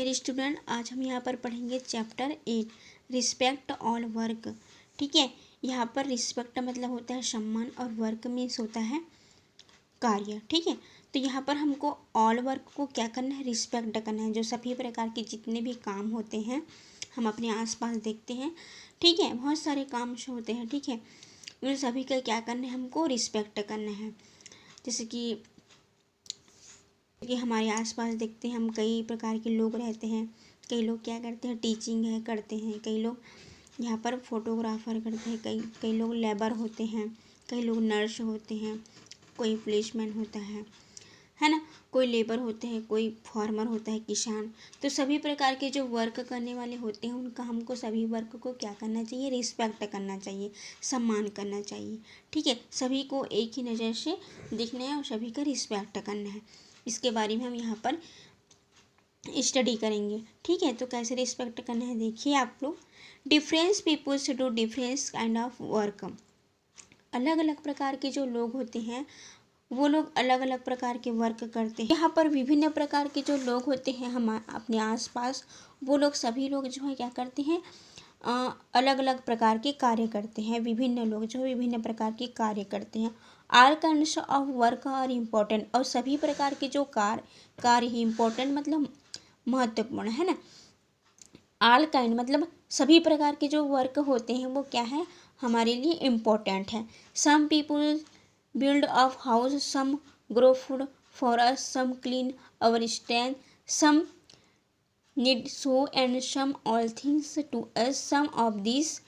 Dear student, आज हम यहाँ पर पढ़ेंगे चैप्टर 8 रिस्पेक्ट ऑल वर्क। ठीक है, यहाँ पर रिस्पेक्ट मतलब होता है सम्मान और वर्क मीन्स होता है कार्य। ठीक है, तो यहाँ पर हमको ऑल वर्क को क्या करना है, रिस्पेक्ट करना है। जो सभी प्रकार के जितने भी काम होते हैं हम अपने आसपास देखते हैं। ठीक है, बहुत सारे काम होते हैं। ठीक है, उन सभी का क्या करना है, हमको रिस्पेक्ट करना है। जैसे कि हमारे आसपास देखते हैं हम, कई प्रकार के लोग रहते हैं। कई लोग क्या करते हैं, टीचिंग है करते हैं, कई लोग यहाँ पर फोटोग्राफर करते हैं, कई लोग लेबर होते हैं, कई लोग नर्स होते हैं, कोई पुलिसमैन होता है ना, कोई लेबर होते हैं, कोई फार्मर होता है, किसान। तो सभी प्रकार के जो वर्क करने वाले होते हैं उनका हमको सभी वर्क को क्या करना चाहिए, रिस्पेक्ट करना चाहिए, सम्मान करना चाहिए। ठीक है, सभी को एक ही नज़र से देखना है और सभी का रिस्पेक्ट करना है। इसके बारे में हम यहाँ पर स्टडी करेंगे। ठीक है, तो कैसे रिस्पेक्ट करना है देखिए आप लोग। Difference peoples do difference kind of work. अलग अलग प्रकार के जो लोग होते हैं वो लोग अलग अलग प्रकार के वर्क करते हैं। यहाँ पर विभिन्न प्रकार के जो लोग होते हैं हम अपने आसपास, वो लोग सभी लोग जो है क्या करते हैं, अलग अलग प्रकार के कार्य करते हैं। विभिन्न लोग जो विभिन्न प्रकार के कार्य करते हैं। All kinds of work are important. और सभी प्रकार के जो कार्य ही इम्पोर्टेंट मतलब महत्वपूर्ण है ना। ऑल काइंड मतलब सभी प्रकार के जो वर्क होते हैं वो क्या है, हमारे लिए इम्पोर्टेंट है। Some people build of house, some grow food for us, some clean our stand, some need so and some all things to us. Some of these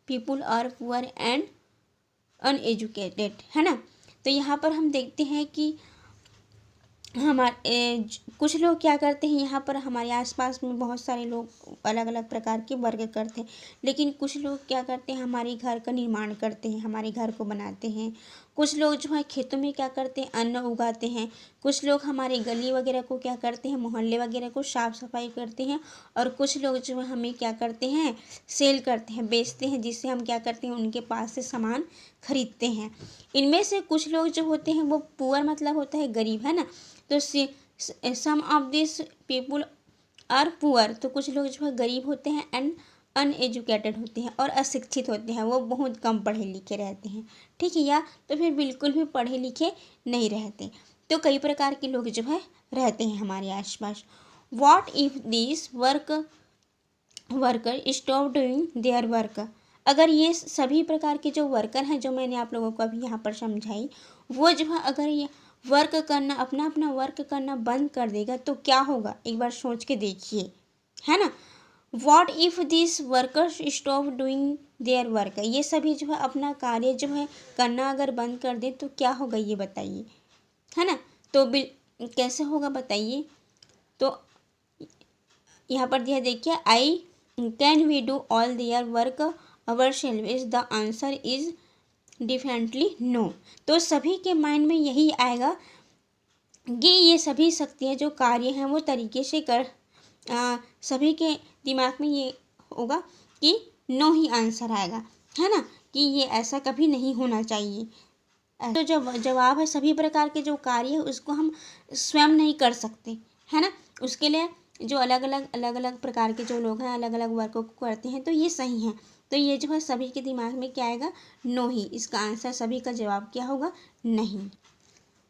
people are poor and uneducated, है ना। तो यहाँ पर हम देखते हैं कि हमारे कुछ लोग क्या करते हैं, यहाँ पर हमारे आसपास में बहुत सारे लोग अलग अलग प्रकार के वर्क करते हैं। लेकिन कुछ लोग क्या करते हैं, हमारे घर का निर्माण करते हैं, हमारे घर को बनाते हैं। कुछ लोग जो है खेतों में क्या करते हैं, अन्न उगाते हैं। कुछ लोग हमारे गली वगैरह को क्या करते हैं, मोहल्ले वगैरह को साफ सफाई करते हैं। और कुछ लोग जो है हमें क्या करते हैं, सेल करते हैं, बेचते हैं, जिससे हम क्या करते हैं, उनके पास से सामान खरीदते हैं। इनमें से कुछ लोग जो होते हैं वो पुअर मतलब होता है गरीब, है ना। तो some of this people are poor. तो कुछ लोग जो है गरीब होते हैं एंड अनएजुकेटेड होते हैं और अशिक्षित होते हैं, वो बहुत कम पढ़े लिखे रहते हैं। ठीक है, या तो फिर बिल्कुल भी पढ़े लिखे नहीं रहते। तो कई प्रकार के लोग जो है रहते हैं हमारे आसपास। What if this worker stop doing their work. अगर ये सभी प्रकार के जो वर्कर हैं जो मैंने आप लोगों को अभी यहाँ पर समझाई, वो जो है अगर ये वर्क करना अपना वर्क करना बंद कर देगा तो क्या होगा, एक बार सोच के देखिए, है ना। What if this workers stop doing their work. ये सभी जो है अपना कार्य जो है करना अगर बंद कर दे तो क्या होगा ये बताइए, है ना। तो कैसे होगा बताइए। तो यहाँ पर दिया देखिए, I can we do all their work our self. The answer is differently no. तो सभी के माइंड में यही आएगा कि ये सभी शक्तियाँ जो कार्य हैं वो तरीके से सभी के दिमाग में ये होगा कि नो ही आंसर आएगा, है ना, कि ये ऐसा कभी नहीं होना चाहिए। तो जो जवाब है, सभी प्रकार के जो कार्य है उसको हम स्वयं नहीं कर सकते, है ना। उसके लिए जो अलग अलग प्रकार के जो लोग हैं अलग अलग वर्कों को करते हैं, तो ये सही है। तो ये जो है सभी के दिमाग में क्या आएगा, नो ही। इसका आंसर सभी का जवाब क्या होगा, नहीं।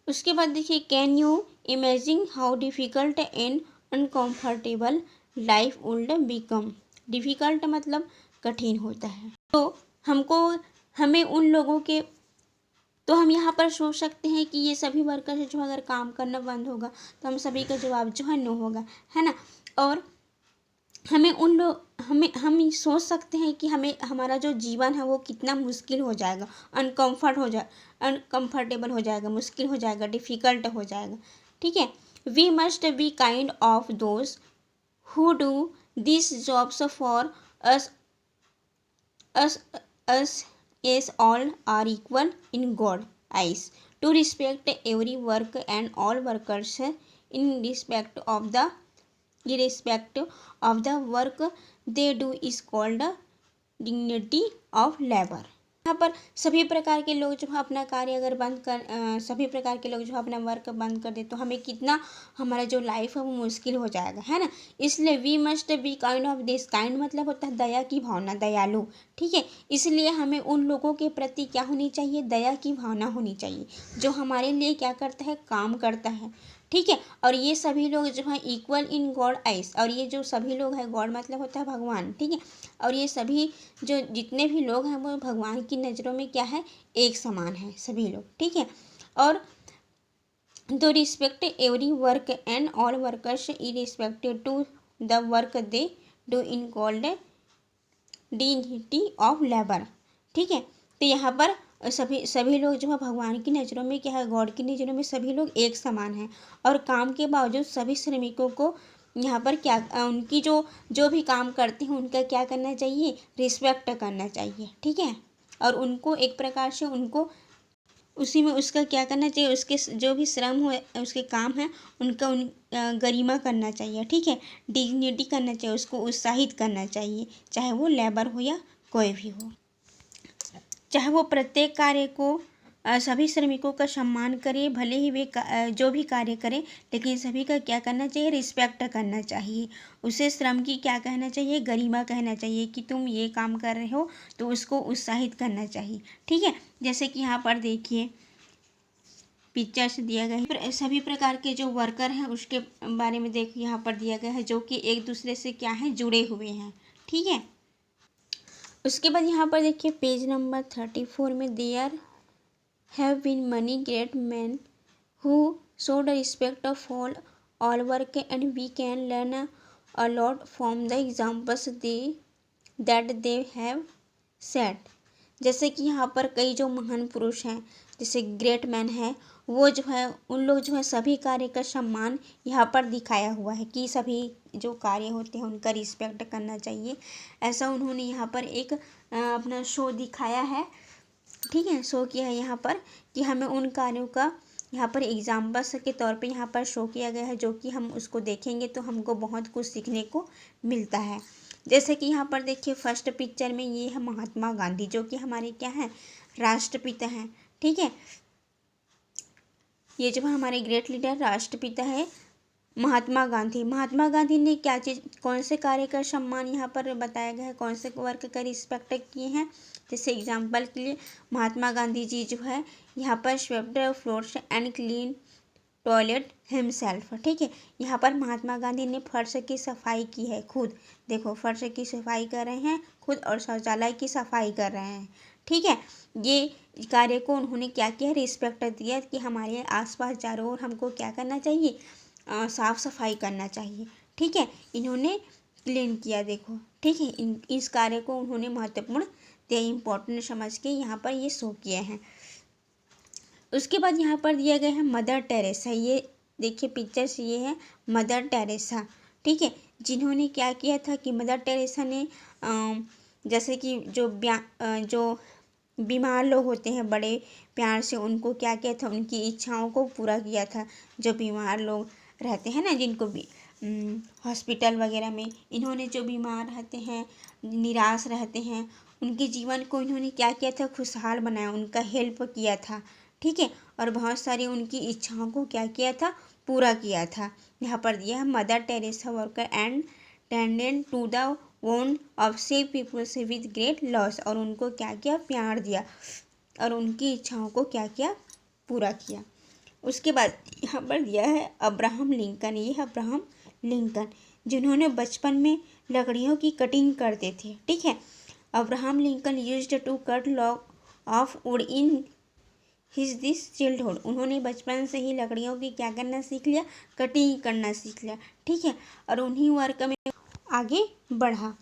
उसके बाद देखिए, can you imagine how difficult and uncomfortable life would become. Difficult मतलब कठिन होता है। तो हमें उन लोगों के, तो हम यहाँ पर सोच सकते हैं कि ये सभी वर्कर जो अगर काम करना बंद होगा तो हम सभी का जवाब जो है नो होगा, है ना। और हम सोच सकते हैं कि हमारा जो जीवन है वो कितना मुश्किल हो जाएगा, अनकम्फर्टेबल हो जाएगा, मुश्किल हो जाएगा, डिफ़िकल्ट हो जाएगा। ठीक है, we must be kind of those who do this jobs for us as all are equal in God's eyes, to respect every work and all workers irrespective of the work they do is called dignity of labor. यहाँ पर सभी प्रकार के लोग जो है अपना कार्य अगर सभी प्रकार के लोग जो है अपना वर्क बंद कर दे तो हमें कितना, हमारा जो लाइफ है वो मुश्किल हो जाएगा, है ना। इसलिए we must be kind of this, kind मतलब होता है दया की भावना, दयालु, ठीक है। इसलिए हमें उन लोगों के प्रति क्या होनी चाहिए, दया की भावना होनी चाहिए, जो हमारे लिए क्या करता है, काम करता है, ठीक है। और ये सभी लोग जो है इक्वल इन गॉड आइस, और ये जो सभी लोग हैं, गॉड मतलब होता है भगवान, ठीक है। और ये सभी जो जितने भी लोग हैं वो भगवान की नज़रों में क्या है, एक समान है सभी लोग, ठीक है। और do respect every work and all workers are respected to the work they do in called dignity of labour, ठीक है। तो यहाँ पर सभी सभी लोग जो है भगवान की नज़रों में क्या है, गॉड की नज़रों में सभी लोग एक समान हैं, और काम के बावजूद सभी श्रमिकों को यहाँ पर क्या, उनकी जो जो भी काम करते हैं उनका क्या करना चाहिए, रिस्पेक्ट करना चाहिए, ठीक है। और उनको एक प्रकार से उनको उसी में उसका क्या करना चाहिए, उसके जो भी श्रम हो उसके काम है उनका गरिमा करना चाहिए, ठीक है। डिग्निटी करना चाहिए, उसको उत्साहित करना चाहिए, चाहे वो लेबर हो या कोई भी हो, चाहे वो प्रत्येक कार्य को सभी श्रमिकों का सम्मान करे, भले ही वे जो भी कार्य करें, लेकिन सभी का क्या करना चाहिए, रिस्पेक्ट करना चाहिए। उसे श्रम की क्या कहना चाहिए, गरिमा कहना चाहिए, कि तुम ये काम कर रहे हो तो उसको उत्साहित करना चाहिए, ठीक है। जैसे कि यहाँ पर देखिए पिक्चर्स दिया गया है, सभी प्रकार के जो वर्कर हैं उसके बारे में देखिए यहाँ पर दिया गया है, जो कि एक दूसरे से क्या है, जुड़े हुए हैं, ठीक है। उसके बाद यहाँ पर देखिए पेज नंबर 34 में there have been many great men who showed a respect of all work, and we can learn a lot from the examples that they have set। जैसे कि यहाँ पर कई जो महान पुरुष हैं, जैसे ग्रेट मैन है, वो जो है उन लोग जो है सभी कार्य का सम्मान यहाँ पर दिखाया हुआ है, कि सभी जो कार्य होते हैं उनका रिस्पेक्ट करना चाहिए। ऐसा उन्होंने यहाँ पर एक अपना शो दिखाया है, ठीक है, शो किया है यहाँ पर, कि हमें उन कार्यों का यहाँ पर एग्जाम्पल्स के तौर पे यहाँ पर शो किया गया है, जो कि हम उसको देखेंगे तो हमको बहुत कुछ सीखने को मिलता है। जैसे कि यहाँ पर देखिए फर्स्ट पिक्चर में ये है महात्मा गांधी, जो कि हमारे क्या हैं, राष्ट्रपिता हैं, ठीक है। ये जो हमारे ग्रेट लीडर राष्ट्रपिता है महात्मा गांधी। महात्मा गांधी ने क्या चीज़, कौन से कार्य का सम्मान यहाँ पर बताया गया है, कौन से वर्क का रिस्पेक्ट किए हैं। जैसे एग्जाम्पल के लिए महात्मा गांधी जी जो है यहाँ पर swept floors and clean toilet himself, ठीक है। यहाँ पर महात्मा गांधी ने फर्श की सफाई की है खुद, देखो फर्श की सफाई कर रहे हैं खुद, और शौचालय की सफाई कर रहे हैं, ठीक है। ये कार्य को उन्होंने क्या किया, रिस्पेक्ट दिया, कि हमारे आसपास चारों ओर हमको क्या करना चाहिए, साफ सफाई करना चाहिए, ठीक है। इन्होंने क्लीन किया, देखो, ठीक है। इस कार्य को उन्होंने महत्वपूर्ण या इम्पोर्टेंट समझ के यहाँ पर ये शो किए हैं। उसके बाद यहाँ पर दिया गया है मदर टेरेसा। ये देखिए पिक्चर्स, ये है मदर टेरेसा, ठीक है। जिन्होंने क्या किया था कि मदर टेरेसा ने जैसे कि जो बीमार लोग होते हैं, बड़े प्यार से उनको क्या किया था, उनकी इच्छाओं को पूरा किया था। जो बीमार लोग रहते हैं ना, जिनको भी हॉस्पिटल वगैरह में, इन्होंने जो बीमार रहते हैं, निराश रहते हैं, उनके जीवन को इन्होंने क्या किया था, खुशहाल बनाया, उनका हेल्प किया था, ठीक है। और बहुत सारी उनकी इच्छाओं को क्या किया था, पूरा किया था। यहाँ पर दिया है Mother Teresa worker and tended to the wound of save people से विद ग्रेट लॉस। और उनको क्या किया, प्यार दिया, और उनकी इच्छाओं को क्या किया, पूरा किया। उसके बाद यहाँ पर दिया है अब्राहम लिंकन। ये है अब्राहम लिंकन, जिन्होंने बचपन में लकड़ियों की कटिंग करते थे, ठीक है। Abraham Lincoln used to cut log of wood in his this childhood. उन्होंने बचपन से ही लकड़ियों की क्या करना सीख लिया, कटिंग करना सीख लिया, ठीक है। और उन्हीं वर्क में आगे बढ़ा।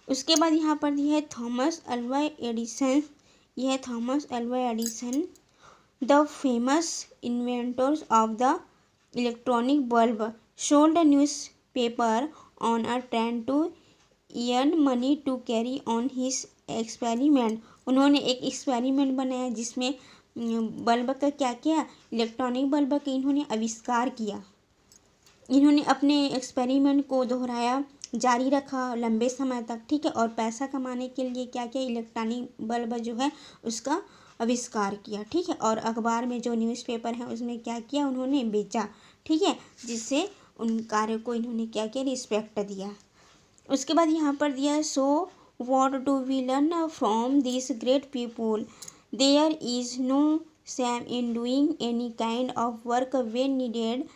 उसके बाद यहाँ पर दिया है थॉमस अल्वा एडिसन। यह है Thomas Alva Edison, the famous inventors of the electronic bulb, sold newspaper on a train to earn money to carry on his experiment. उन्होंने एक एक्सपेरिमेंट बनाया जिसमें बल्ब का क्या किया, इलेक्ट्रॉनिक बल्ब का इन्होंने आविष्कार किया। इन्होंने अपने एक्सपेरिमेंट को दोहराया जारी रखा लंबे समय तक, ठीक है। और पैसा कमाने के लिए क्या किया, इलेक्ट्रॉनिक बल्ब जो है उसका आविष्कार किया, ठीक है। और अखबार में जो न्यूज़पेपर है उसमें क्या किया, उन्होंने बेचा, ठीक है, जिससे उन कार्य को इन्होंने क्या किया, रिस्पेक्ट दिया। उसके बाद यहाँ पर दिया है, so what do we learn from this great people, there is no shame in doing any kind of work when needed,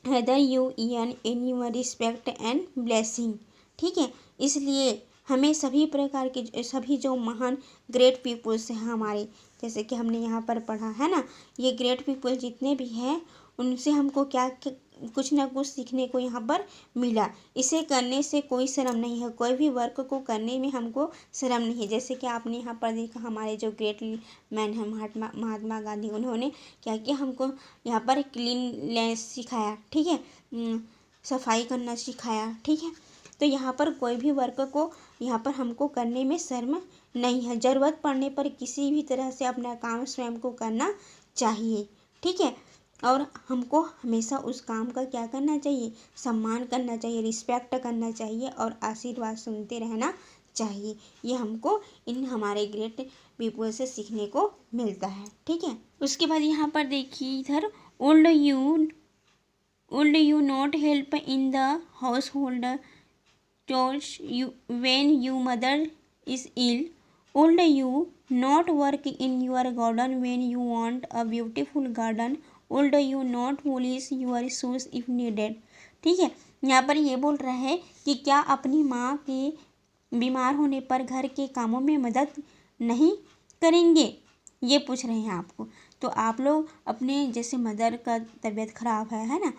whether you earn any respect and blessing, ठीक है। इसलिए हमें सभी प्रकार के सभी जो महान ग्रेट पीपल्स हैं हमारे, जैसे कि हमने यहाँ पर पढ़ा है ना, ये ग्रेट पीपल जितने भी हैं उनसे हमको क्या कुछ ना कुछ सीखने को यहाँ पर मिला। इसे करने से कोई शर्म नहीं है, कोई भी वर्क को करने में हमको शर्म नहीं है। जैसे कि आपने यहाँ पर देखा, हमारे जो ग्रेट मैन है महात्मा गांधी, उन्होंने क्या किया, हमको यहाँ पर क्लीननेस सिखाया, ठीक है, सफाई करना सिखाया, ठीक है। तो यहाँ पर कोई भी वर्क को यहाँ पर हमको करने में शर्म नहीं है। ज़रूरत पड़ने पर किसी भी तरह से अपना काम स्वयं को करना चाहिए, ठीक है। और हमको हमेशा उस काम का क्या करना चाहिए, सम्मान करना चाहिए, रिस्पेक्ट करना चाहिए और आशीर्वाद सुनते रहना चाहिए। ये हमको इन हमारे ग्रेट पीपल से सीखने को मिलता है, ठीक है। उसके बाद यहाँ पर देखिए इधर, old you not help in the house hold chores you when your mother is ill, old you not work in your garden when you want a beautiful garden, old you not polish your shoes if needed, ठीक है। यहाँ पर ये बोल रहा है कि क्या अपनी माँ के बीमार होने पर घर के कामों में मदद नहीं करेंगे, ये पूछ रहे हैं आपको। तो आप लोग अपने जैसे मदर का तबीयत खराब है ना,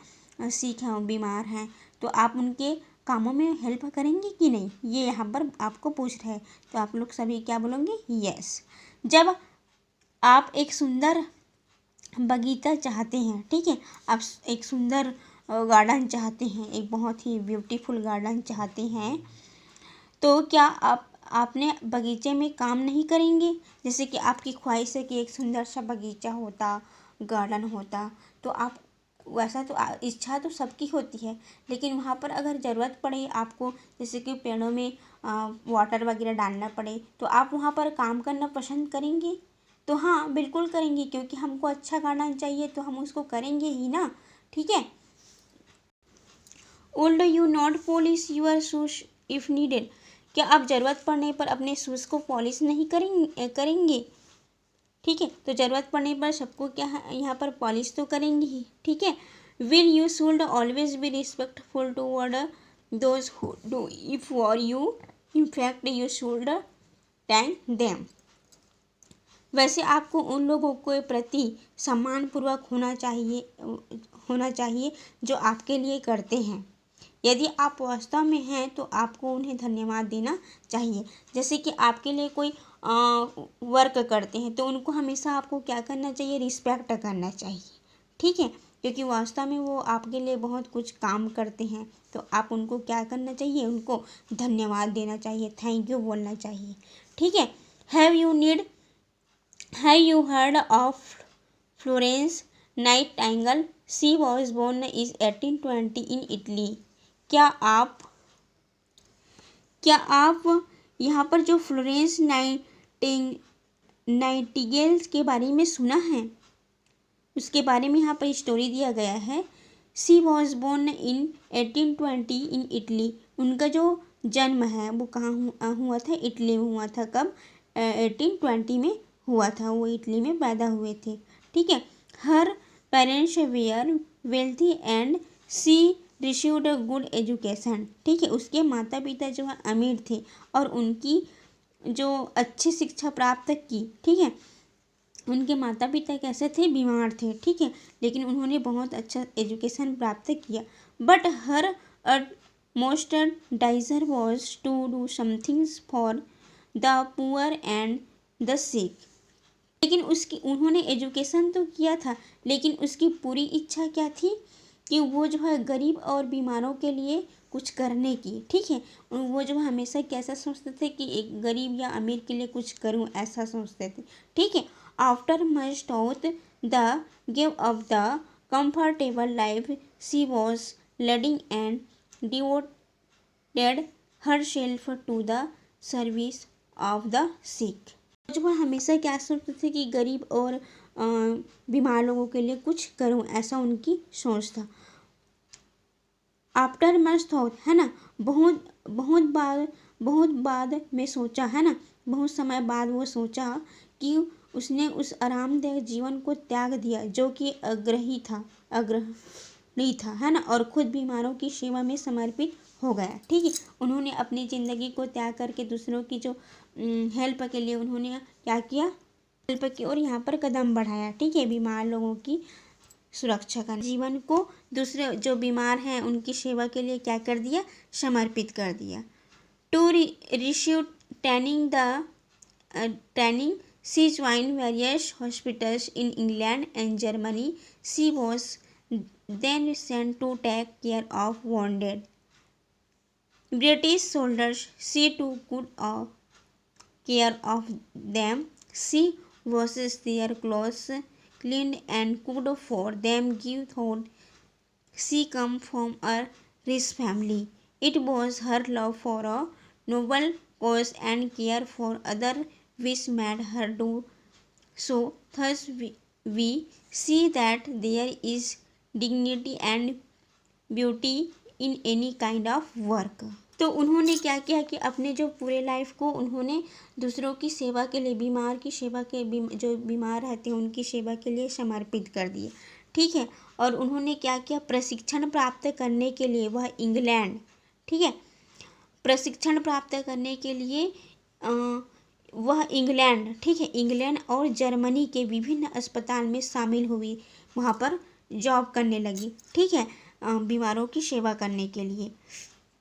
सिक है, बीमार हैं, तो आप उनके कामों में हेल्प करेंगे कि नहीं, ये यहाँ पर आपको पूछ रहे हैं। तो आप लोग सभी क्या बोलेंगे, यस। जब आप एक सुंदर बगीचा चाहते हैं, ठीक है, आप एक सुंदर गार्डन चाहते हैं, एक बहुत ही ब्यूटीफुल गार्डन चाहते हैं, तो क्या आपने बगीचे में काम नहीं करेंगे। जैसे कि आपकी ख्वाहिश है कि एक सुंदर सा बगीचा होता, गार्डन होता, तो आप वैसा तो इच्छा तो सबकी होती है, लेकिन वहाँ पर अगर ज़रूरत पड़े आपको, जैसे कि पेड़ों में वाटर वगैरह डालना पड़े, तो आप वहाँ पर काम करना पसंद करेंगे। तो हाँ, बिल्कुल करेंगे, क्योंकि हमको अच्छा गार्डन चाहिए तो हम उसको करेंगे ही ना, ठीक है। Old you not polish your shoes if needed, क्या आप ज़रूरत पड़ने पर अपने शूज़ को पॉलिश नहीं करेंगे, ठीक है। तो ज़रूरत पड़ने पर सबको क्या है, यहाँ पर पॉलिश तो करेंगे ही, ठीक है। Will you should always be respectful toward those who do if for you, in fact you should thank them, वैसे आपको उन लोगों के प्रति सम्मानपूर्वक होना चाहिए जो आपके लिए करते हैं। यदि आप वास्तव में हैं तो आपको उन्हें धन्यवाद देना चाहिए। जैसे कि आपके लिए कोई वर्क करते हैं तो उनको हमेशा आपको क्या करना चाहिए, रिस्पेक्ट करना चाहिए, ठीक है, क्योंकि वास्तव में वो आपके लिए बहुत कुछ काम करते हैं। तो आप उनको क्या करना चाहिए, उनको धन्यवाद देना चाहिए, थैंक यू बोलना चाहिए, ठीक है। Have you heard of Florence Nightingale, she was born is 1820 in Italy, क्या आप यहाँ पर जो फ्लोरेंस नाइटिंगेल के बारे में सुना है, उसके बारे में यहाँ पर स्टोरी दिया गया है। She was born in 1820 in Italy, उनका जो जन्म है वो कहाँ हुआ था, इटली में हुआ था। कब, 1820 में हुआ था, वो इटली में पैदा हुए थे, ठीक है। Her parents were wealthy and she received a good education, ठीक है, उसके माता पिता जो है अमीर थे और उनकी जो अच्छी शिक्षा प्राप्त की, ठीक है। उनके माता पिता कैसे थे, बीमार थे, ठीक है, लेकिन उन्होंने बहुत अच्छा एजुकेशन प्राप्त किया। But her most desire was to do somethings for the poor and the sick, लेकिन उन्होंने एजुकेशन तो किया था, लेकिन उसकी पूरी इच्छा क्या थी कि वो जो है गरीब और बीमारों के लिए कुछ करने की, ठीक है। वो जो हमेशा कैसा सोचते थे कि एक गरीब या अमीर के लिए कुछ करूं, ऐसा सोचते थे, ठीक है। After much thought the give up the comfortable life she was leading and dead herself to the service of the sick. जो वह हमेशा क्या सोचते थे कि गरीब और बीमार लोगों के लिए कुछ करूं, ऐसा उनकी सोच था। आफ्टर मच थॉट, है ना, बहुत बाद में सोचा, है ना, बहुत समय बाद वो सोचा कि उसने उस आरामदायक जीवन को त्याग दिया जो कि आग्रही था, है ना, और खुद बीमारों की सेवा में समर्पित हो गया। ठीक है, उन्होंने अपनी ज़िंदगी को त्याग करके दूसरों की जो हेल्प के लिए उन्होंने क्या किया, हेल्प की और यहाँ पर कदम बढ़ाया। ठीक है, बीमार लोगों की सुरक्षा का जीवन को दूसरे जो बीमार हैं उनकी सेवा के लिए क्या कर दिया, समर्पित कर दिया। To receive training she join various hospitals in England and Germany. She was then sent to take care of wounded British soldiers. She took good care of them. She washes their clothes, cleaned and cooked for them, give thought. She come from a rich family. It was her love for a noble cause and care for others which made her do so. Thus we see that there is dignity and beauty in any kind of work. तो उन्होंने क्या किया कि अपने जो पूरे life को उन्होंने दूसरों की सेवा के लिए, बीमार की सेवा के जो बीमार रहते हैं उनकी सेवा के लिए समर्पित कर दिए। ठीक है, और उन्होंने क्या किया, प्रशिक्षण प्राप्त करने के लिए वह इंग्लैंड, ठीक है, प्रशिक्षण प्राप्त करने के लिए वह इंग्लैंड, ठीक है, इंग्लैंड और जर्मनी के विभिन्न अस्पताल में शामिल हुई, वहाँ पर जॉब करने लगी। ठीक है, बीमारों की सेवा करने के लिए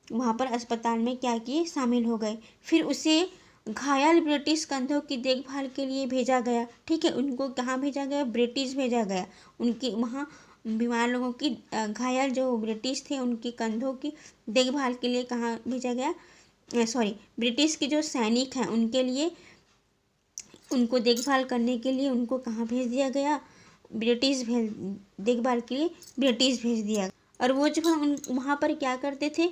वहाँ पर अस्पताल में क्या किए, शामिल हो गए। फिर उसे घायल ब्रिटिश कंधों की देखभाल के लिए भेजा गया। ठीक है, उनको कहाँ भेजा गया, ब्रिटिश भेजा गया। उनके वहाँ बीमार लोगों की घायल जो ब्रिटिश थे उनके कंधों की देखभाल के लिए कहाँ भेजा गया, ब्रिटिश के जो सैनिक हैं उनके लिए, उनको देखभाल करने के लिए उनको कहाँ भेज दिया गया, देखभाल के लिए ब्रिटिश भेज दिया। और वो जो वहाँ पर क्या करते थे,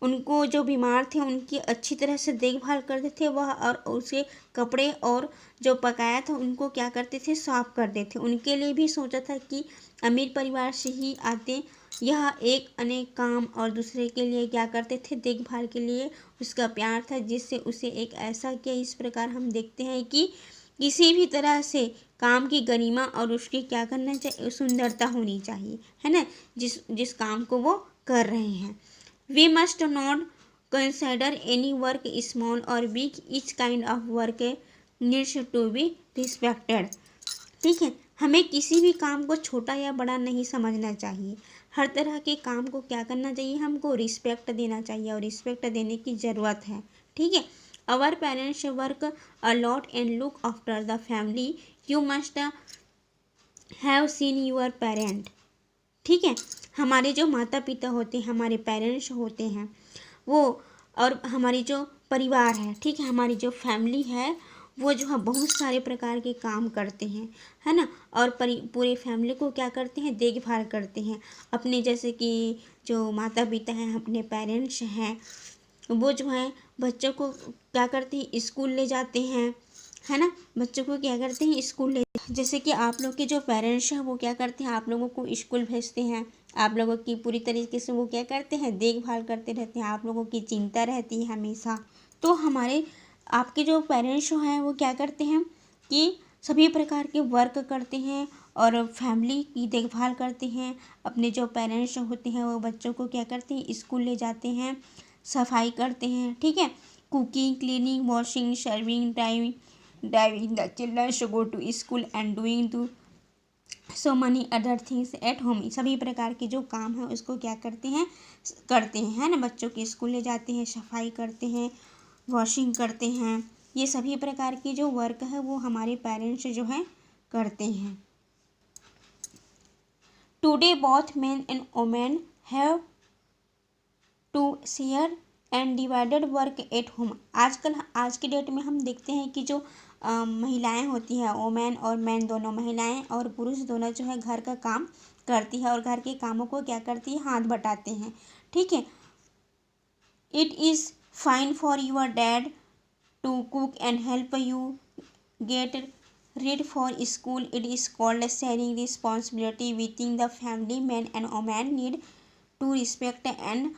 उनको जो बीमार थे उनकी अच्छी तरह से देखभाल करते थे वह, और उसके कपड़े और जो पकाया था उनको क्या करते थे, साफ करते थे। उनके लिए भी सोचा था कि अमीर परिवार से ही आते यह एक अनेक काम, और दूसरे के लिए क्या करते थे, देखभाल के लिए उसका प्यार था, जिससे उसे एक ऐसा किया। इस प्रकार हम देखते हैं कि किसी भी तरह से काम की गरिमा और उसकी क्या करना चाहिए, सुंदरता होनी चाहिए, है ना, जिस काम को वो कर रहे हैं। We must not consider any work small or big. Each kind of work needs to be respected. ठीक है, हमें किसी भी काम को छोटा या बड़ा नहीं समझना चाहिए। हर तरह के काम को क्या करना चाहिए, हमको रिस्पेक्ट देना चाहिए, और रिस्पेक्ट देने की ज़रूरत है। ठीक है, our parents work a lot and look after the family. You must have seen your parent. ठीक है, हमारे जो माता पिता होते हैं, हमारे पेरेंट्स होते हैं वो, और हमारी जो परिवार है, ठीक है, हमारी जो फैमिली है वो जो है बहुत सारे प्रकार के काम करते हैं, है ना, और पूरे फैमिली को क्या करते हैं, देखभाल करते हैं। अपने जैसे कि जो माता पिता हैं, अपने पेरेंट्स हैं, वो जो है बच्चों को क्या करते हैं, स्कूल ले जाते हैं, है ना, बच्चों को क्या करते हैं, स्कूल ले, जैसे कि आप लोग के जो पेरेंट्स हैं वो क्या करते हैं, आप लोगों को स्कूल भेजते हैं, आप लोगों की पूरी तरीके से वो क्या करते हैं, देखभाल करते रहते हैं, आप लोगों की चिंता रहती है हमेशा। तो आपके जो पेरेंट्स हैं वो क्या करते हैं कि सभी प्रकार के वर्क करते हैं और फैमिली की देखभाल करते हैं। अपने जो पेरेंट्स होते हैं वो बच्चों को क्या करते हैं, स्कूल ले जाते हैं, सफाई करते हैं। ठीक है, cooking, cleaning, washing, serving, driving the children to go to school and doing so many other things at home. सभी प्रकार के जो काम है उसको क्या करते हैं, है ना, बच्चों के स्कूल ले जाते हैं, सफाई करते हैं, वॉशिंग करते हैं। ये सभी प्रकार की जो वर्क है वो हमारे पेरेंट्स जो है करते हैं। Today both men and women have to share and divided work at home. आज के डेट में हम देखते हैं कि जो महिलाएं होती हैं, वोमेन और मैन दोनों, महिलाएं और पुरुष दोनों जो है घर का काम करती है और घर के कामों को क्या करती है, हाथ बटाते हैं। ठीक है, it is fine for your dad to cook and help you get read for school. It is called sharing responsibility within the family. Men and women need to respect and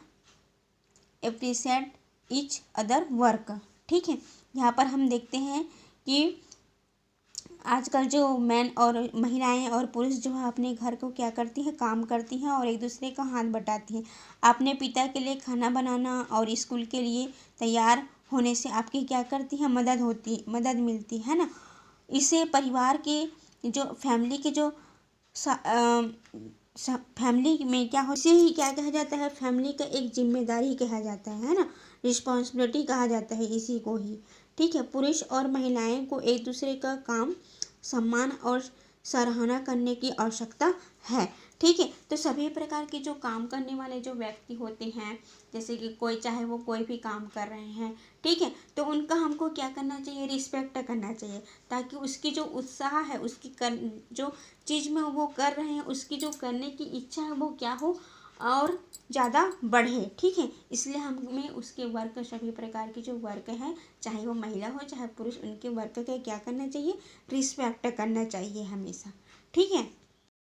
appreciate each other work. ठीक है, यहाँ पर हम देखते हैं कि आजकल जो मैन और महिलाएं और पुरुष जो है अपने घर को क्या करती हैं, काम करती हैं और एक दूसरे का हाथ बटाती हैं। अपने पिता के लिए खाना बनाना और स्कूल के लिए तैयार होने से आपकी क्या करती है, मदद मिलती है ना। इसे परिवार के जो फैमिली के जो फैमिली में क्या हो, इसे ही क्या कहा जाता है, फैमिली का एक जिम्मेदारी कहा जाता है ना, रिस्पॉन्सिबिलिटी कहा जाता है इसी को ही। ठीक है, पुरुष और महिलाएं को एक दूसरे का काम सम्मान और सराहना करने की आवश्यकता है। ठीक है, तो सभी प्रकार के जो काम करने वाले जो व्यक्ति होते हैं, जैसे कि कोई चाहे वो कोई भी काम कर रहे हैं, ठीक है, तो उनका हमको क्या करना चाहिए, रिस्पेक्ट करना चाहिए, ताकि उसकी जो उत्साह है, उसकी जो चीज़ में वो कर रहे हैं, उसकी जो करने की इच्छा है वो क्या हो और ज़्यादा बढ़े। ठीक है, इसलिए हमें उसके वर्क, सभी प्रकार के जो वर्क हैं, चाहे वो महिला हो चाहे पुरुष, उनके वर्क का क्या करना चाहिए, रिस्पेक्ट करना चाहिए हमेशा। ठीक है।